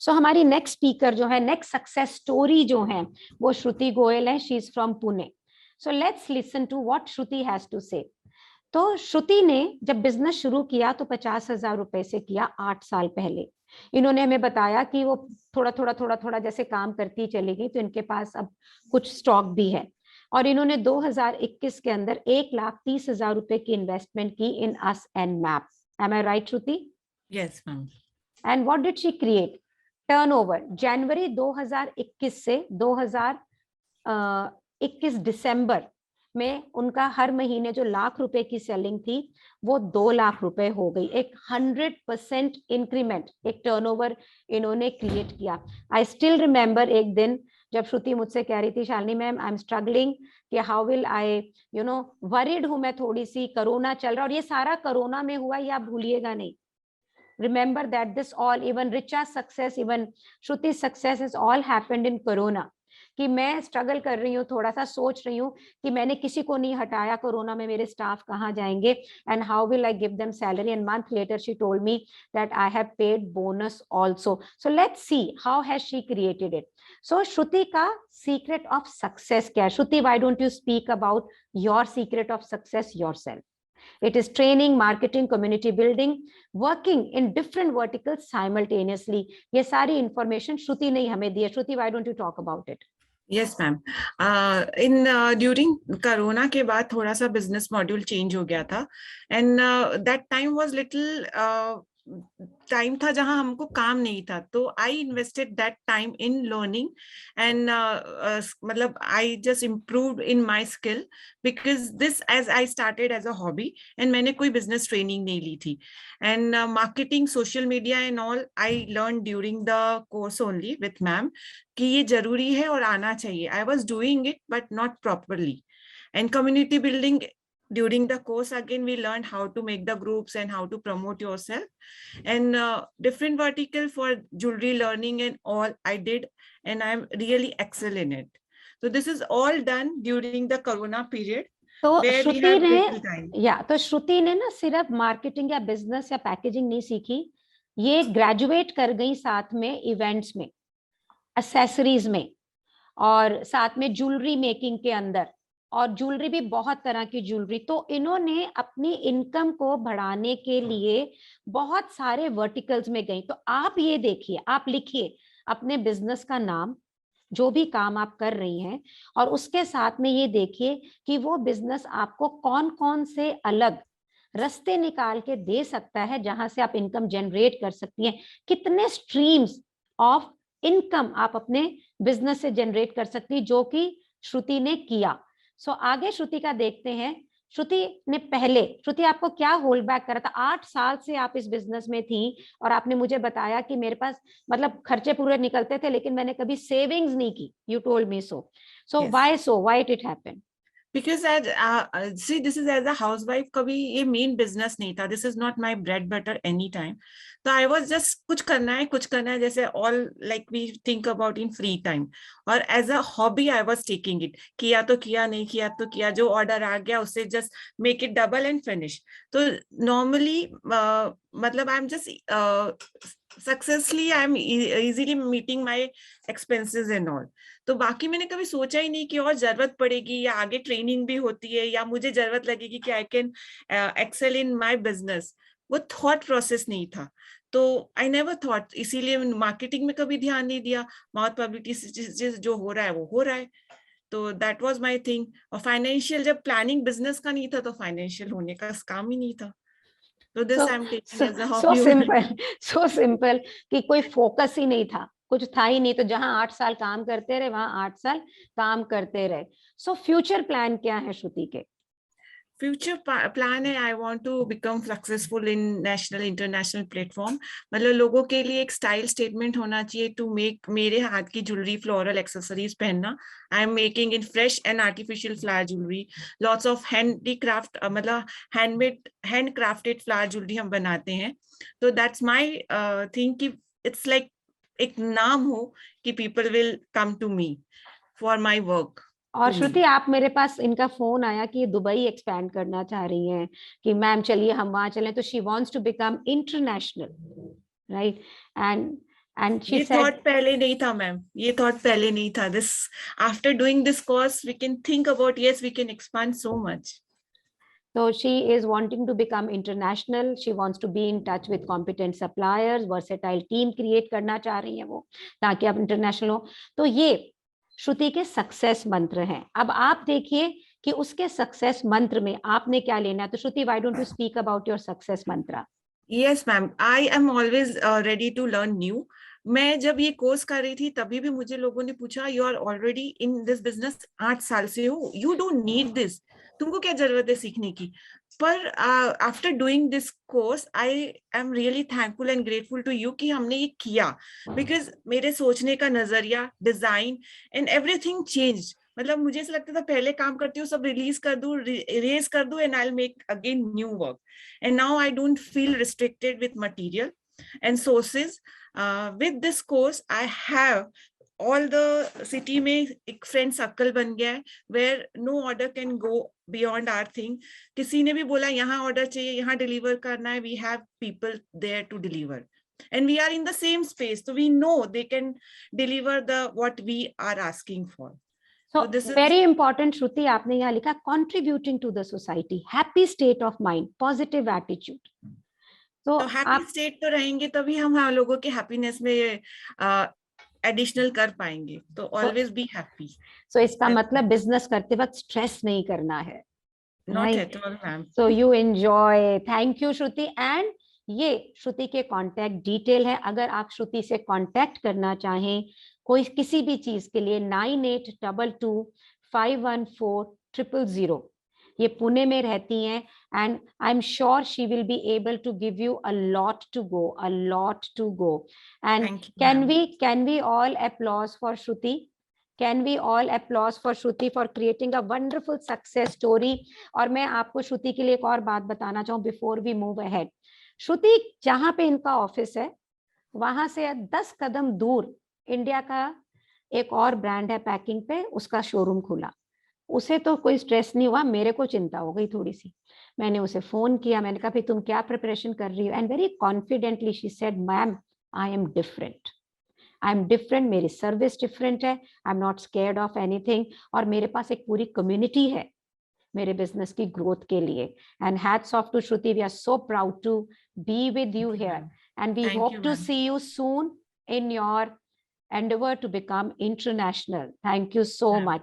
हमारी next speaker जो है, नेक्स्ट सक्सेस स्टोरी जो है, वो श्रुति गोयल है. She is from Pune. So let's listen to what Shruti has to say. तो श्रुति ने जब बिजनेस शुरू किया तो 50,000 रुपए से किया 8 साल पहले. इन्होंने हमें बताया कि वो थोड़ा जैसे काम करती चली गई, तो इनके पास अब कुछ स्टॉक भी है. और इन्होंने 2021 के अंदर 1,30,000 रुपए की इन्वेस्टमेंट की in us and map. Am I right Shruti? Yes ma'am. And what did she create? Turnover जनवरी 2021 से 2021 दिसंबर में उनका हर महीने जो लाख रुपए की सेलिंग थी वो 2 लाख रुपए हो गई. एक 100% इंक्रीमेंट, एक टर्नओवर इन्होंने क्रिएट किया. आई स्टिल रिमेम्बर एक दिन जब श्रुति मुझसे कह रही थी, Shalini ma'am I am struggling कि हाउ विल आई वरीड हूं मैं थोड़ी सी, कोरोना चल रहा, और ये सारा कोरोना में हुआ, ये आप भूलिएगा नहीं. Remember that this all, even Richa's success, even Shruti's success has all happened in Corona. कि मैं स्ट्रगल कर रही हूँ, थोड़ा सा सोच रही हूँ कि मैंने किसी को नहीं हटाया कोरोना में, मेरे स्टाफ कहाँ जाएंगे, and how will I give them salary. And month later she told me that I have paid bonus also. So let's see how has she created it. So Shruti का सीक्रेट ऑफ सक्सेस क्या है? Shruti, why don't you speak about your secret of success yourself? It is training, marketing, community building, working in different verticals simultaneously. ये सारी information श्रुति ने हमें दी है. श्रुति, why don't you talk about it? Yes ma'am. In during corona के बाद थोड़ा सा business module change हो गया था, and that time was little time था जहां हमको काम नहीं था. तो I invested that time in learning, and मतलब I just improved in my skill, because this as I started as a hobby, and मैंने कोई बिजनेस ट्रेनिंग नहीं ली थी. And marketing, social media and all I learn during the course only with ma'am, कि ये जरूरी है और आना चाहिए. I was doing it but not properly. And community building, during the course again we learned how to make the groups and how to promote yourself, and different vertical for jewelry learning and all I did, and I'm really excel in it. So this is all done during the corona period, तो where we Shruti have ने little time. तो श्रुति ने ना सिर्फ marketing या business या packaging नहीं सीखी, ये ग्रेजुएट कर गई साथ में इवेंट्स में, एक्सेसरीज में, और साथ में ज्वेलरी मेकिंग के अंदर, और ज्वेलरी भी बहुत तरह की ज्वेलरी. तो इन्होंने अपनी इनकम को बढ़ाने के लिए बहुत सारे वर्टिकल्स में गई. तो आप ये देखिए, आप लिखिए अपने बिजनेस का नाम, जो भी काम आप कर रही हैं, और उसके साथ में ये देखिए कि वो बिजनेस आपको कौन कौन से अलग रास्ते निकाल के दे सकता है जहां से आप इनकम जनरेट कर सकती हैं. कितने स्ट्रीम्स ऑफ इनकम आप अपने बिजनेस से जनरेट कर सकती, जो कि श्रुति ने किया. सो आगे श्रुति का देखते हैं. श्रुति, आपको क्या होल्ड बैक करा था? 8 साल से आप इस बिजनेस में थी, और आपने मुझे बताया कि मेरे पास मतलब खर्चे पूरे निकलते थे, लेकिन मैंने कभी सेविंग्स नहीं की. You told me so. So why it happened? Because as see, this is as a housewife, कभी ये मेन बिजनेस नहीं था. This is not my bread butter any time. तो आई वॉज जस्ट कुछ करना है, जैसे all like we think about in free time, और as a hobby I was taking it. किया तो किया, नहीं किया तो किया, जो ऑर्डर आ गया उससे just make it double and finish. तो नॉर्मली मतलब I am just successfully I am easily meeting my expenses and all. तो बाकी मैंने कभी सोचा ही नहीं कि और जरूरत पड़ेगी या आगे ट्रेनिंग भी होती है या मुझे जरूरत लगेगी कि I can excel in my business. वो थॉट प्रोसेस नहीं था. तो आई नेवर थॉट, इसीलिए मार्केटिंग में कभी ध्यान नहीं दिया. माउथ पब्लिसिटी जो हो रहा है वो हो रहा है. तो दैट वाज माय थिंग. और फाइनेंशियल, जब प्लानिंग बिजनेस का नहीं था तो फाइनेंशियल होने का काम ही नहीं था. तो this I am taking as a hobby. So simple कि कोई फोकस ही नहीं था, कुछ था ही नहीं. तो जहां 8 साल काम करते रहे, वहां 8 साल काम करते रहे. सो फ्यूचर प्लान क्या है श्रुति के? फ्यूचर प्लान है, I want to become successful in national international platform. मतलब लोगों के लिए एक स्टाइल स्टेटमेंट होना चाहिए टू मेक मेरे हाथ की ज्वेलरी, फ्लोरल एक्सेसरीज पहनना. I am making in fresh and artificial flower jewellery. Lots of handicraft, मतलब handmade, hand crafted flower jewellery हम बनाते हैं. तो दैट्स माई थिंग कि इट्स लाइक एक नाम हो कि people will come to me for my work. और श्रुति, आप मेरे पास इनका फोन आया कि ये दुबई एक्सपैंड करना चाह रही हैं कि मैम चलिए हम वहां चलें. तो she wants to become international, right? And And she ये said, थॉट पहले नहीं था मैम, ये थॉट पहले नहीं था. This after doing this course we can think about, yes we can expand so much. so she is wanting to become international. She wants to be in touch with competent suppliers, versatile team create करना चाह रही है वो, ताकि आप international हो. तो ये श्रुति के सक्सेस मंत्र हैं. अब आप देखिए कि उसके सक्सेस मंत्र में आपने क्या लेना है. तो Shruti, why don't you speak about your success mantra? Yes ma'am, I am always ready to learn new. मैं जब ये कोर्स कर रही थी तभी भी मुझे लोगों ने पूछा, you are already in this business, 8 साल से हो, यू डोंट नीड दिस, तुमको क्या जरूरत है सीखने की. पर after doing this course I am really thankful and grateful to you कि हमने ये किया, बिकॉज मेरे सोचने का नजरिया, डिजाइन एंड एवरीथिंग चेंज. मतलब मुझे ऐसा लगता था पहले काम करती हूँ सब रिलीज कर दूं, इरेज कर दूं, and I will make again new work. And now I don't feel restricted with material and sources. With this course, I have all the city में एक friend circle बन गया है, where no order can go beyond our thing. किसी ने भी बोला यहाँ order चाहिए, यहाँ deliver करना है, we have people there to deliver. And we are in the same space, so we know they can deliver what we are asking for. So this is very important, श्रुति, आपने यहाँ लिखा contributing to the society, happy state of mind, positive attitude. तो happy state तो रहेंगे तभी हम लोगों के हैप्पीनेस में एडिशनल कर पाएंगे. तो ऑलवेज बी हैप्पी. सो इसका मतलब बिजनेस करते वक्त स्ट्रेस नहीं करना है. Not at all ma'am. So you enjoy. Thank you Shruti. And ये श्रुति के कांटेक्ट डिटेल है. अगर आप श्रुति से कांटेक्ट करना चाहें कोई किसी भी चीज के लिए, 9822514000. ये पुणे में रहती हैं, and I am sure she will be able to give you a lot to go, a lot to go. And can we all applause for Shruti? Can we all applause for Shruti for creating a wonderful success story? और मैं आपको श्रुति के लिए एक और बात बताना चाहूँ before we move ahead. श्रुति जहां पे इनका ऑफिस है वहां से 10 कदम दूर इंडिया का एक और ब्रांड है पैकिंग पे, उसका शोरूम खुला. उसे तो कोई स्ट्रेस नहीं हुआ, मेरे को चिंता हो गई थोड़ी सी. मैंने उसे फोन किया, मैंने कहा भाई तुम क्या प्रिपरेशन कर रही हो? And very confidently she said, ma'am I am different, I am different, मेरी सर्विस डिफरेंट है, I am not scared of anything. और मेरे पास एक पूरी कम्युनिटी है मेरे बिजनेस की ग्रोथ के लिए. And hats off to Shruti, we are so proud to be with you here, and we hope to see you soon in your endeavor to become international. Thank you so much.